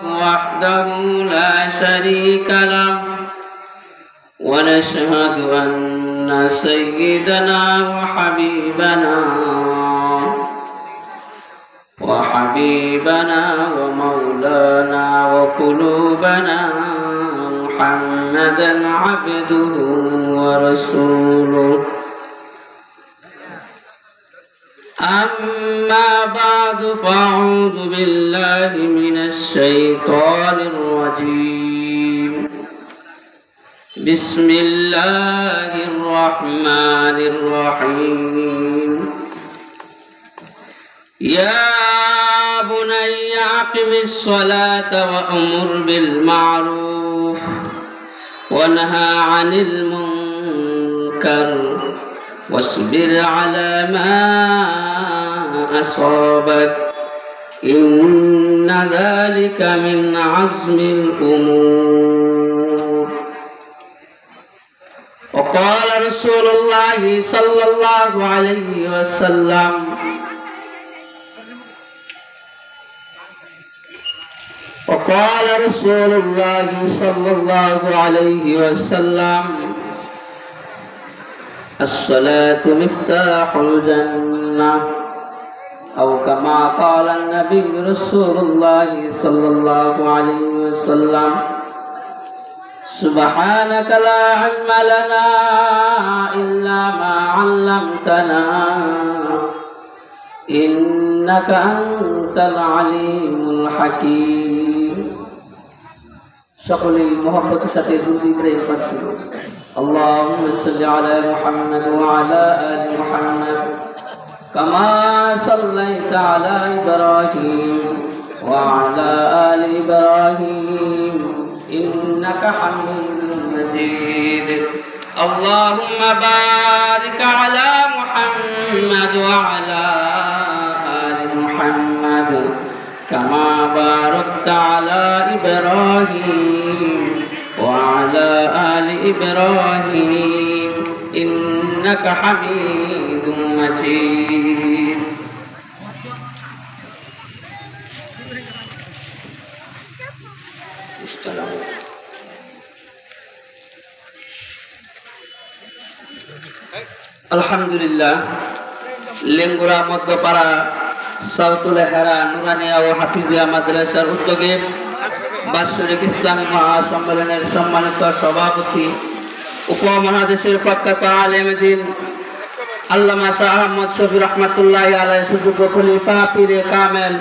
وحده لا شريك له ونشهد أن سيدنا وحبيبنا ومولانا وقلوبنا محمدا عبده ورسوله. أما بعد فأعوذ بالله من الشيطان الرجيم. بسم الله الرحمن الرحيم. يا بني أقم الصلاة وأمر بالمعروف وانهى عن المنكر واصبر على ما أصابك إن ذلك من عزم الأمور. وقال رسول الله صلى الله عليه وسلم وقال رسول الله صلى الله عليه وسلم الصلاة مفتاح الجنة أو كما قال النبي رسول الله صلى الله عليه وسلم. سبحانك لا علم لنا إلا ما علمتنا إنك أنت العليم الحكيم. সকলেই মোহাম্মতের সাথে দুরূদ ইব্রাহিম পাঠ করুন। اللهم صل على محمد وعلى آل محمد كما صليت على إبراهيم وعلى آل إبراهيم إنك حميد مجيد. اللهم بارك على محمد وعلى آل محمد كما باركت على إبراهيم وعلى آل إبراهيم إنك حميد مجيد. আলহামদুলিল্লাহ, লেঙ্গুরা মধ্যপাড়া সাউতুল হেরা নুরানিয়া ও হাফিজিয়া মাদ্রাসার উদ্যোগে বাৎসরিক ইসলামী মহাসম্মেলনের সম্মানিত সভাপতি উপমহাদেশের প্রখ্যাত আলেমে দ্বীন আল্লামা শাহ আহমদ শফি রহমাতুল্লাহি আলাইহি সুযোগ্য খলিফা পীরে কামেল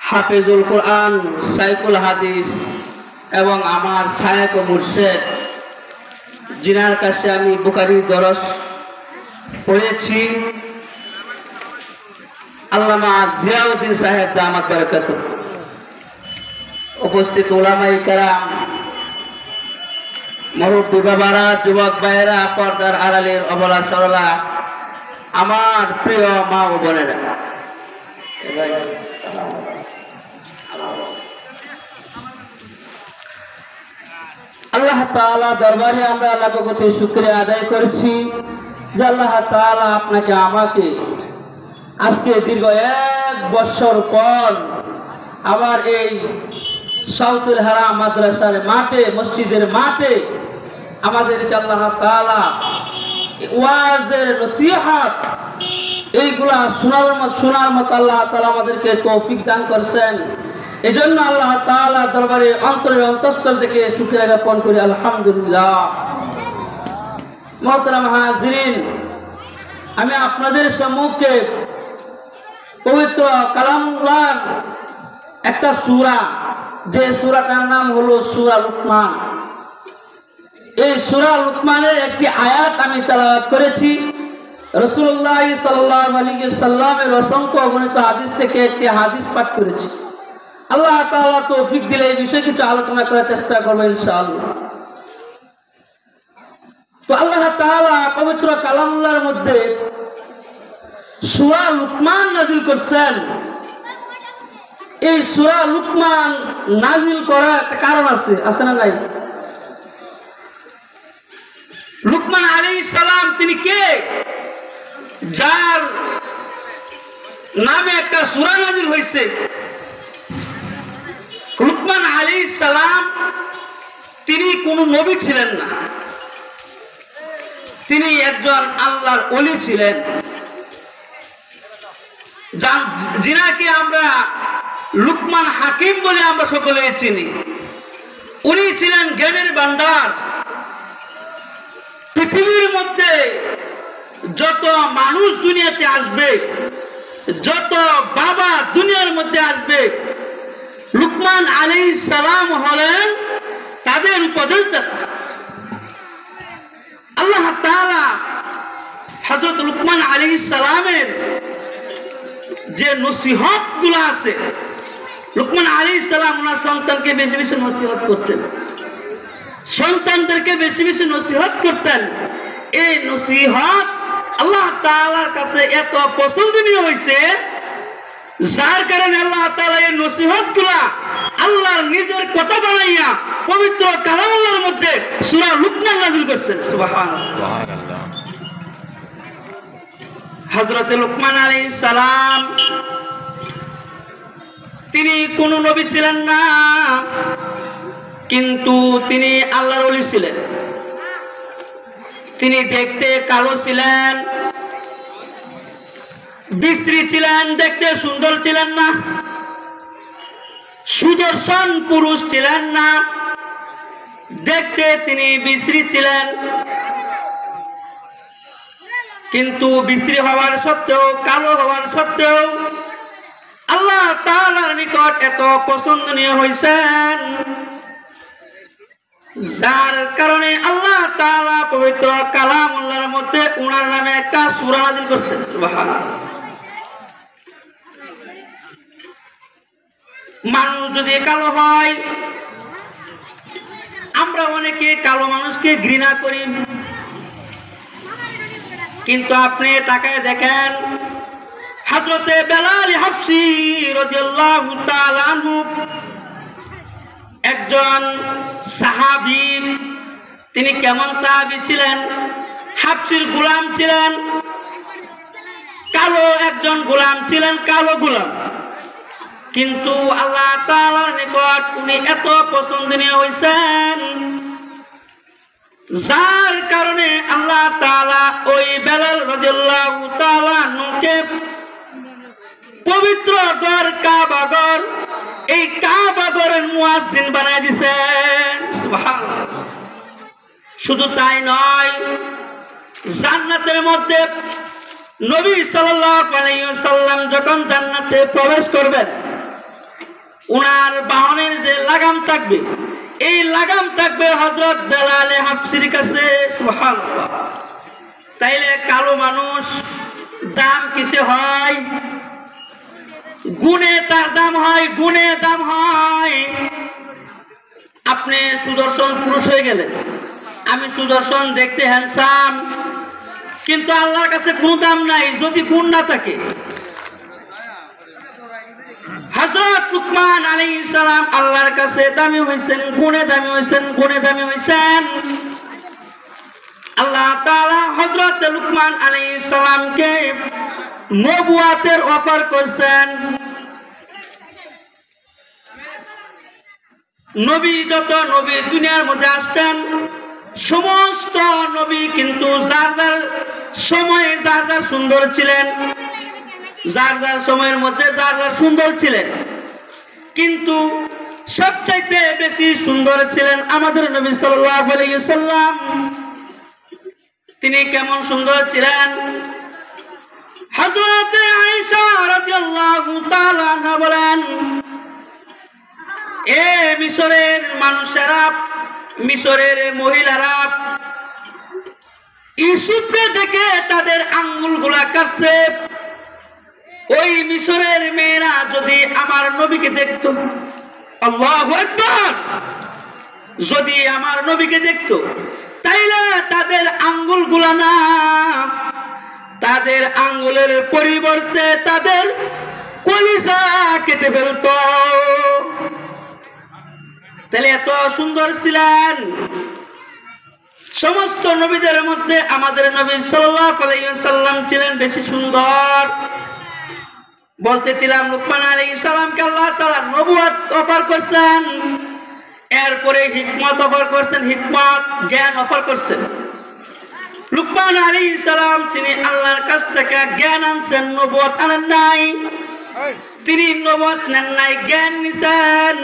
হাফিজুল কোরআন সাইকুল হাদিস এবং আমার শায়েখ ও মুর্শেদ জিনার কাছে আমি বুখারী দরস পড়েছি আল্লামা জিয়াউদ্দিন সাহেব দামাত বারাকাতুহু, উপস্থিত উলামায়ে কেরাম, মুরব্বী বাবারা, যুবক ভাইয়েরা, পর্দার আড়ালের অবলা সরলা, আমার প্রিয় মা ও বোনেরা, আল্লাহ তাআলা দরবারে আমরা লাখ কোটি শুকরিয়া আদায় করছি যে আল্লাহ তাআলা আপনাকে আমাকে আজকে দীর্ঘ 1 বছর পর আবার এই সাউতুল হেরা মাদ্রাসার মাঠে, মসজিদের মাঠে আমাদেরকে আল্লাহ তাআলা ওয়াজের নসিহত এইগুলা শোনার মতো আল্লাহ তাআলা আমাদেরকে তৌফিক দান করছেন। এজন্য আল্লাহ তাআলা দরবারে অন্তরের অন্তঃস্থল থেকে শুকরিয়া জ্ঞাপন করি আলহামদুলিল্লাহ। মুহতারাম হাজিরিন, আমি আপনাদের সম্মুখে পবিত্র কালামুল্লাহর একটা সূরা, যে সূরাটার নাম হলো সূরা লুকমান, এই সূরা লুকমানের একটি আয়াত আমি তেলাওয়াত করেছি। রাসূলুল্লাহ সাল্লাল্লাহু আলাইহি ওয়াসাল্লামের অসংখ্য অগণিত হাদিস থেকে একটি হাদিস পাঠ করেছি। আল্লাহ তাআলা তৌফিক দিলে এই বিষয়ে কিছু আলোচনা করার চেষ্টা করব ইনশাআল্লাহ। তো আল্লাহ তাআলা পবিত্র কালামুল্লাহর মধ্যে সূরা লুকমান নাযিল করছেন। এই সূরা লুকমান নাযিল করার একটা কারণ আছে না নাই? লুকমান আলাইহিস সালাম তিনি কে? যার নামে একটা সূরা নাযিল হয়েছে। লুকমান আলাইহিস সালাম তিনি কোনো নবী ছিলেন না, তিনি একজন আল্লাহর ওলি ছিলেন, যিনাকে আমরা লুকমান হাকিম বলে আমরা সকলেই চিনি। উনি ছিলেন জ্ঞানের ভান্ডার। পৃথিবীর মধ্যে যত মানুষ দুনিয়াতে আসবে, যত বাবা দুনিয়ার মধ্যে আসবে, লুকমান আলাইহিস সালাম হলেন তাদের উপদেশদাতা। আল্লাহ তাআলা হযরত লুকমান আলাইহিস সালামের যে নসিহত গুলো আছে, লুকমান আলাইহিস সালাম ওনার সন্তানকে বেশি বেশি নসিহত করতেন, সন্তানদেরকে বেশি বেশি নসিহত করতেন। এই নসিহত আল্লাহ তাআলার কাছে এত পছন্দনীয় হয়েছে, যার কারণে আল্লাহ তাআলা এই নসিহত গুলা আল্লাহর নিজের কথা বানাইয়া পবিত্র কালামুল্লাহর মধ্যে সূরা লুকমান নাযিল করেছেন। সুবহানাল্লাহ। হযরত লুকমান আলাইহিস সালাম তিনি কোন নবী ছিলেন না, কিন্তু তিনি আল্লাহর ওলি ছিলেন। তিনি দেখতে কালো ছিলেন, বিশ্রী ছিলেন, দেখতে সুন্দর ছিলেন না, সুদর্শন পুরুষ ছিলেন না, দেখতে তিনি বিশ্রী ছিলেন। কিন্তু বিশ্রী হওয়ার সত্ত্বেও, কালো হওয়ার সত্ত্বেও আল্লাহ তাআলার নিকট এত পছন্দনীয় হয়েছেন, যার কারণে আল্লাহ তাআলা পবিত্র কালামুল্লাহর মধ্যে উনার নামে একটা সূরা নাযিল করেছেন। সুবহানাল্লাহ। মানুষ যদি কালো হয়, আমরা অনেকে কালো মানুষকে ঘৃণা করি, কিন্তু আপনি তাকায় দেখেন হযরতে বেলাল হাবশী রাদিয়াল্লাহু তাআলা আনহু একজন সাহাবী। তিনি কেমন সাহাবী ছিলেন? হাবশীর গোলাম ছিলেন, কালো একজন গোলাম ছিলেন, কালো গোলাম। কিন্তু আল্লাহ তাআলার নিকট উনি এত পছন্দনীয় হয়েছেন, যার কারণে আল্লাহ তাআলা ওই বেলাল রাদিয়াল্লাহু তাআলা আনহুকে পবিত্র ঘর কাবা ঘর, এই কাবা ঘরের মুয়াজ্জিন বানায় দিয়েছেন। সুবহানাল্লাহ। শুধু তাই নয়, জান্নাতের মধ্যে নবী সাল্লাল্লাহু আলাইহি ওয়াসাল্লাম যখন জান্নাতে প্রবেশ করবেন, উনার বাহনের যে লাগাম থাকবে, এই লাগাম থাকবে হযরত বেলাল হাবশীর কাছে। সুবহানাল্লাহ। তাইলে কালো মানুষ দাম কিসে হয়? গুণে তার দাম হয়, গুণে দাম হয়। আপনি সুদর্শন পুরুষ হয়ে গেলেন, আমি সুদর্শন, দেখতে হ্যান্ডসাম, কিন্তু আল্লাহর কাছে কোনো দাম নাই যদি গুণ না থাকে। হযরত লুকমান আলাইহিস সালাম আল্লাহর কাছে দামি হইছেন, গুণে দামি হইছেন, গুণে দামি হইছেন। আল্লাহ তাআলা হযরত লুকমান আলাইহিস সালামকে নবুয়াতের অফার করেছেন। নবী, যত নবী দুনিয়ার মধ্যে আসছেন, সমস্ত নবী কিন্তু যার যার সময়ে যার যার সুন্দর ছিলেন, যার যার সময়ের মধ্যে যার যার সুন্দর ছিলেন, কিন্তু সবচাইতে বেশি সুন্দর ছিলেন আমাদের নবী সাল্লাল্লাহু আলাইহি ওয়াসাল্লাম। তিনি কেমন সুন্দর ছিলেন? হযরত আয়েশা রাদিয়াল্লাহু তাআলা আনহা বলেন, এ মিশরের মানুষেরা, মিশরের মহিলারা ইউসুফকে দেখে তাদের আঙ্গুলগুলা কাটছে। ওই মিশরের মেয়েরা যদি আমার নবীকে দেখতো, আল্লাহু আকবার, যদি আমার নবীকে দেখতো, তাইলে তাদের আঙ্গুলগুলা না, তাদের আঙ্গুলের পরিবর্তে তাদের কলিজা কেটে ফেলতো। তাহলে এত সুন্দর ছিলেন। সমস্ত নবীদের মধ্যে আমাদের নবী সাল্লাল্লাহু আলাইহি ওয়াসাল্লাম ছিলেন বেশি সুন্দর। বলতেছিলাম লুকমান আলাইহিস সালামকে আল্লাহ তাআলা নবুয়ত অফার করছেন, এরপরে হিকমত অফার করছেন, হিকমত জ্ঞান অফার করছেন। লুকমান আলাইহিস সালাম তিনি আল্লাহর কাছ থেকে জ্ঞান আনছেন, নবুয়ত আনেন নাই। তিনি নবুয়ত নেন নাই, জ্ঞান নিছেন।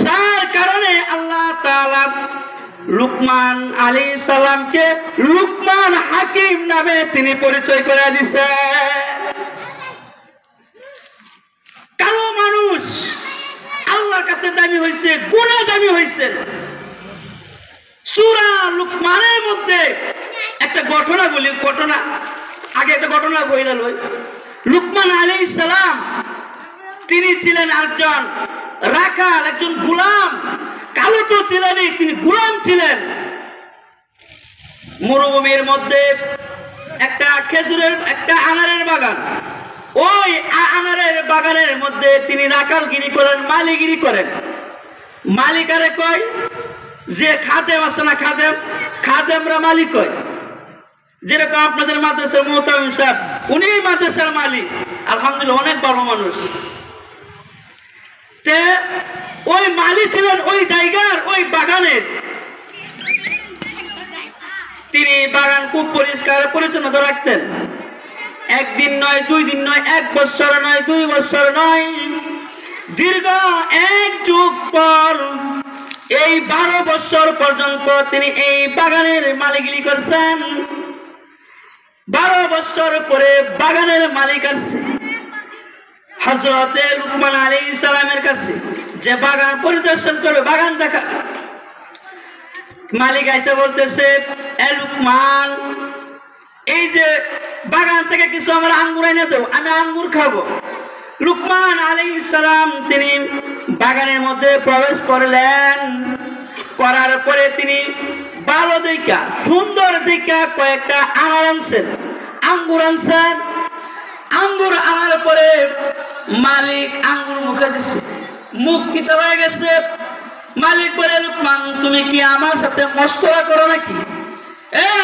যার কারণে আল্লাহ তাআলা লুকমান আলাইহিস সালামকে লুকমান হাকিম নামে তিনি পরিচয় করে দিয়েছেন। কালো মানুষ আল্লাহর কাছে দামি হয়েছে, গুনাহ দামি হয়েছে। সূরা লুকমানের মধ্যে একটা ঘটনা বলি, আগে একটা ঘটনা বইলা লই। লুকমান আলাইহিস সালাম তিনি ছিলেন একজন রাখাল, একজন গোলাম। কালো তো ছিলেনই, তিনি গোলাম ছিলেন। মরুভূমির মধ্যে একটা খেজুরের, একটা আনারের বাগান, ওই আনারের বাগানের মধ্যে তিনি রাখালগিরি করেন, মালিগিরি করেন। মালিকারে কয় যে খাদেম আছে না, খাদেমরা মালিক কয়। যেরকম আপনাদের মাদ্রাসার মুহতামিম সাহেব, উনি মাদ্রাসার মালিক, আলহামদুলিল্লাহ অনেক বড় মানুষ। তে ওই মালিক ছিলেন ওই জায়গার, ওই বাগানের। তিনি বাগান খুব পরিষ্কার পরিচ্ছন্নতা রাখতেন। একদিন নয়, 2 দিন নয়, 1 বছর নয়, 2 বছর নয়, দীর্ঘ 1 যুগ পর এই 12 বছর পর্যন্ত তিনি এই বাগানের মালিকিরি করছেন। 12 বছর পরে বাগানের মালিক আসছে হযরতে লুকমান আলাইহিস সালামের কাছে, যে বাগান পরিদর্শন করবে, বাগান দেখা। মালিক আইসা বলতেছে, এ লুকমান, এই যে বাগান থেকে কিছু আমার আঙ্গুর এনে দাও, আমি আঙ্গুর খাবো। লুকমান আলাইহিস সালাম তিনি বাগানের মধ্যে প্রবেশ করলেন। করার পরে তিনি ভালো দেখা, সুন্দর দেখা কয়েকটা আনার আনছেন, আঙ্গুর আনছেন। আঙ্গুর আনার পরে মালিক আঙ্গুর মুখে দিচ্ছে, মুখ কিতা হয়ে গেছে। মালিক বলে, লুকমান তুমি কি আমার সাথে মস্করা করো নাকি?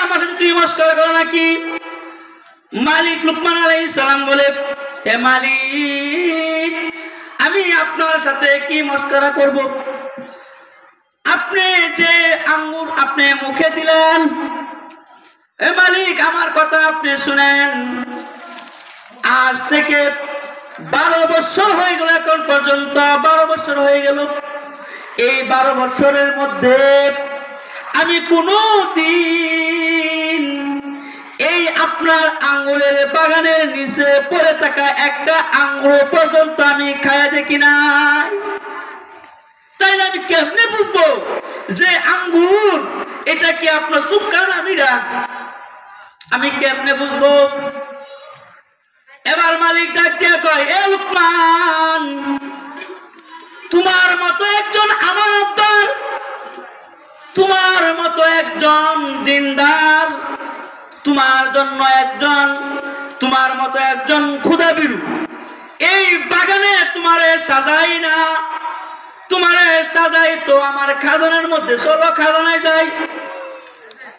আমার সাথে তুমি মস্করা করো নাকি? মালিক লুকমান আলাইহিস সালাম বলে, হে মালিক, আমি আপনার সাথে কি মস্করা করব? আপনি যে আঙ্গুর আপনি মুখে দিলেন, হে মালিক আমার কথা আপনি শুনেন। আজ থেকে 12 বছর হয়ে গেল, এখন পর্যন্ত 12 বছর হয়ে গেল। এই 12 বছরের মধ্যে আমি কোনদিন এই আপনার আঙ্গুরের বাগানের নিচে পড়ে থাকা একটা আঙ্গুর পর্যন্ত আমি খাইয়া দেখি নাই। তাইলে আমি কেমনে বুঝবো যে আঙ্গুর এটা কি আপনার সুক্কা না মিরা? আমি কেমনে বুঝবো? এবার মালিক ডাক দিয়া কয়, এ লুকমান, তোমার মতো একজন আমানতদার, তোমার মতো একজন দিনদার, তোমার মতো একজন ক্ষুধাবিরু এই বাগানে তোমারে সাজাই না। তোমারে সাজাই তো আমার খাজানার মধ্যে, চলো খাজানায় যাই,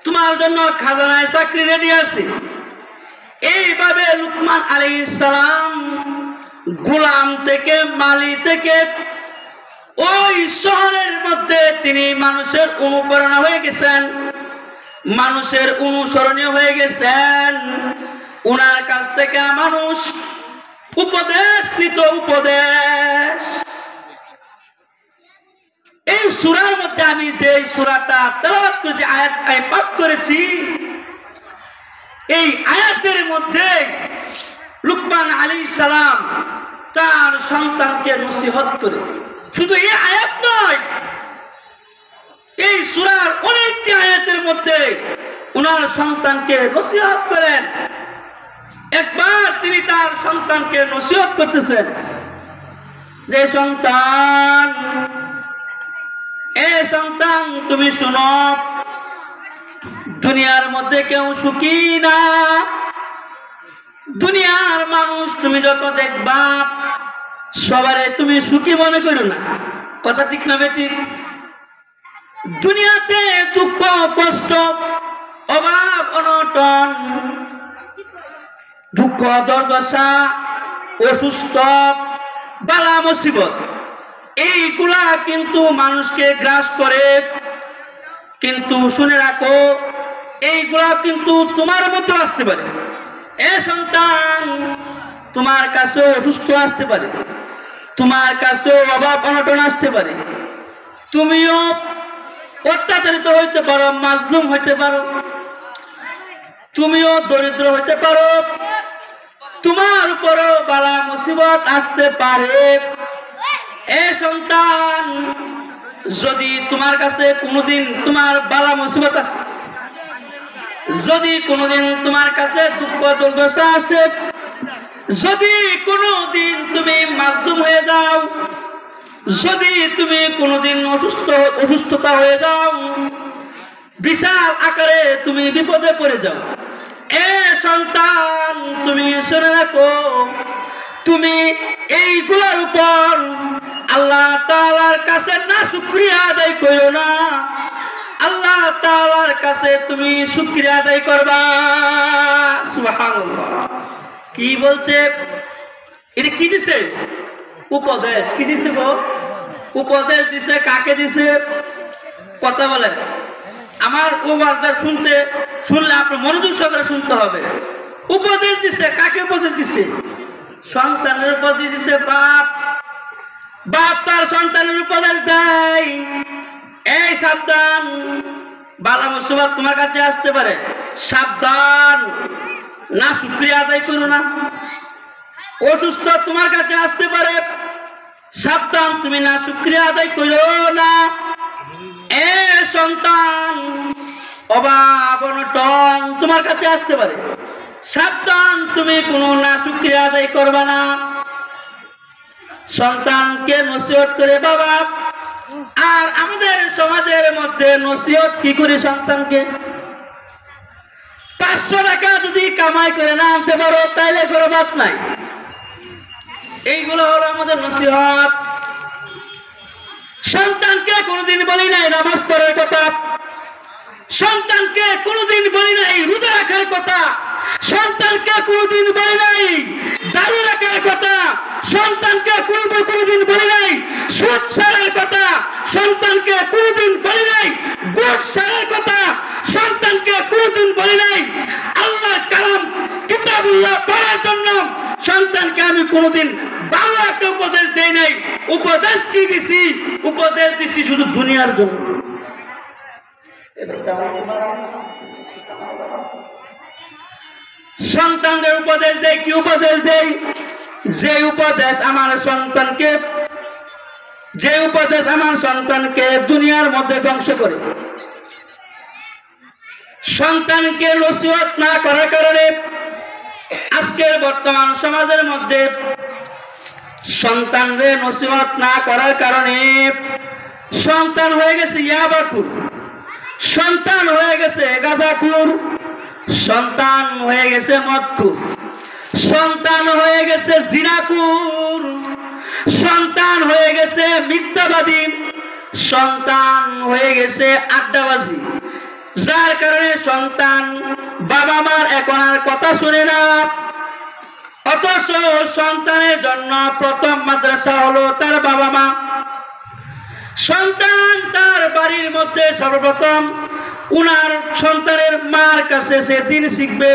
তোমার জন্য খাজানায় চাকরি রেডি আছে। এইভাবে লুকমান আলাইহিস সালাম গোলাম থেকে, মালি থেকে ওই শহরের মধ্যে তিনি মানুষের অনুপ্রেরণা হয়ে গেছেন, মানুষের অনুসরণীয় হয়ে গেছেন। ওনার কাছ থেকে মানুষ উপদেশ নিত, উপদেশ। এই সূরার মধ্যে আমি যে সূরাটা তেলাওয়াত করেছি, আয়াত আমি পাঠ করেছি, এই আয়াতের মধ্যে লুকমান আলাইহিস সালাম তার সন্তানকে নসিহত করে, শুধু এই আয়াত নয়, এই সূরার অনেকটি আয়াতের মধ্যে ওনার সন্তানকে নসিহত করেন। একবার তিনি তার সন্তানকে নসিহত করতেছেন যে, সন্তান, এ সন্তান তুমি শুনো, দুনিয়ার মধ্যে কেউ সুখী না। দুনিয়ার মানুষ তুমি যত দেখবা সবারে তুমি সুখী মনে করো না, কথা ঠিক না বেঠিক? দুনিয়াতে দুঃখ, কষ্ট, অভাব, অনটন, দুঃখ, দুর্দশা, অসুস্থ, বালা মুসিবত, এইগুলা কিন্তু মানুষকে গ্রাস করে। কিন্তু শুনে রাখো, এইগুলা কিন্তু তোমার মতো আসতে পারে। এ সন্তান, তোমার কাছেও অসুস্থ আসতে পারে, তোমার কাছেও অভাব অনটন আসতে পারে, তুমিও অত্যাচারিত হইতে পারো, মাজলুম হইতে পারো, তুমিও দরিদ্র হইতে পারো, তোমার উপরও বালা মুসিবত আসতে পারে। এ সন্তান, যদি তোমার কাছে কোনোদিন তোমার বালা মুসিবত আসে, যদি কোনোদিন তোমার কাছে দুঃখ দুর্দশা আসে, যদি কোনোদিন তুমি মাজলুম হয়ে যাও, যদি তুমি কোনোদিন অসুস্থতা হয়ে যাও, বিশাল আকারে তুমি বিপদে পড়ে যাও, এ সন্তান তুমি শুনে রাখো, তুমি এইগুলোর উপর আল্লাহ তাআলার কাছে না শুকরিয়া আদায় করো না, আল্লাহ তাআলার কাছে তুমি শুকরিয়া আদায় করবা। সুবহানাল্লাহ। কি বলছে? এটা কি দিছে? উপদেশ। কি দিছে গো? উপদেশ দিছে। কাকে দিছে? কথা বলেন। আমার ওয়ার্ডটা শুনলে আপনার মনোযোগ সহকারে শুনতে হবে। উপদেশ দিছে। কাকে উপদেশ দিছে? সন্তানের উপদেশ দিছে। বাপ তার সন্তানের উপদেশ দেয়, এই সাবধান, বালা মুসিবত তোমার কাছে আসতে পারে, সাবধান, না শুকরিয়া আদায় করো না। অসুস্থ তোমার কাছে আসতে পারে, সাবধান, তুমি না শুকরিয়া আদায় করো না। এ সন্তান, অভাব অনটন তোমার কাছে আসতে পারে, সাবধান, তুমি কোনো না শুকরিয়া আদায় করবা না। সন্তানকে নসিহত করে বাবা। আর আমাদের সমাজের মধ্যে নসিহত কি করি সন্তানকে? 500 টাকা যদি কামাই করে না আনতে পারো তাইলে কোনো বাদ নাই। এইগুলো হলো আমাদের নসিহত। সন্তানকে কোনোদিন বলি নাই নামাজ পড়ার কথা, সন্তানকে কোনোদিন বলি নাই রোজা রাখার কথা, সন্তানকে কোনোদিন বলি নাই দাড়ি রাখার কথা, সন্তানকে কোনোদিন বলি নাই সুদ ছাড়ার কথা, সন্তানকে কোনোদিন বলি নাই ঘুষ ছাড়ার কথা, সন্তানকে কোনোদিন বলি নাই আল্লাহর কালাম কিতাবুল্লাহ পড়ার জন্য সন্তানকে আমি কোনোদিন ভালো একটা উপদেশ দেই নাই। উপদেশ কি দিছি? উপদেশ দিছি শুধু দুনিয়ার জন্য। সন্তানদের উপদেশ দেয়। কি উপদেশ দেয়? যে উপদেশ আমার সন্তানকে দুনিয়ার মধ্যে ধ্বংস করে। সন্তানকে নসিহত না করার কারণে আজকের বর্তমান সমাজের মধ্যে সন্তানদের নসিহত না করার কারণে সন্তান হয়ে গেছে ইয়াবাকুর, সন্তান হয়ে গেছে গাঁজাখুর, সন্তান হয়ে গেছে মদখুর, সন্তান হয়ে গেছে জিনাকুর, সন্তান হয়ে গেছে মিথ্যাবাদী, সন্তান হয়ে গেছে আড্ডাবাজি। যার কারণে সন্তান বাবা মার এখন আর কথা শুনে না। অথচ সন্তানের জন্য প্রথম মাদ্রাসা হলো তার বাবা মা। সন্তান তার বাড়ির মধ্যে সর্বপ্রথম উনার সন্তানের মার কাছে সে দিন শিখবে।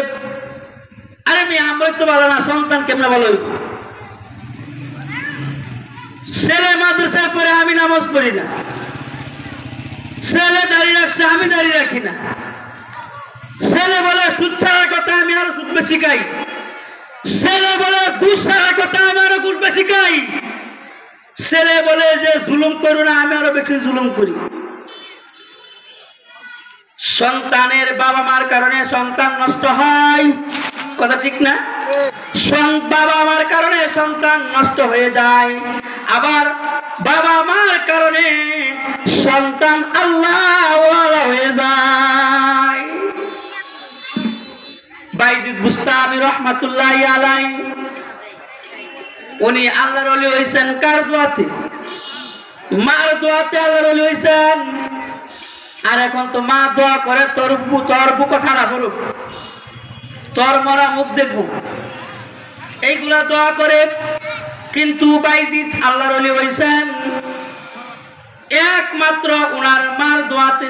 আরে মেয়ে আমরাই তো ভালো না, সন্তান কেমনে ভালো হইব? ছেলে মাদ্রাসায় পড়ে আমি নামাজ পড়ি না, ছেলে দাঁড়িয়ে রাখছে আমি দাঁড়িয়ে রাখি না, ছেলে বলে সুদ ছাড়ার কথা আমি আরো সুদ বেশি খাই, ছেলে বলে ঘুষ ছাড়ার কথা আমি আরো ঘুষ বেশি খাই, ছেলে বলে যে জুলুম করো না আমি আরো বেশি জুলুম করি। সন্তানের বাবা মার কারণে সন্তান নষ্ট হয়, কথা ঠিক না? বাবা মার কারণে সন্তান নষ্ট হয়ে যায়, আবার বাবা মার কারণে সন্তান আল্লাহ হয়ে যায়। বাইজিদ বুস্তামি রহমাতুল্লাহি আলাইহি উনি আল্লাহর ওলি হইছেন কার দোয়াতে? মার দোয়াতে আল্লাহর ওলি হইছেন। আর এখন তো মা দোয়া করে তোর বুক ঠাড়া করুক, তোর মরা মুখ দেখবো, এইগুলা দোয়া করে, কিন্তু বাইজিদ আল্লাহর ওলি হইছেন একমাত্র ওনার মার দোয়াতে।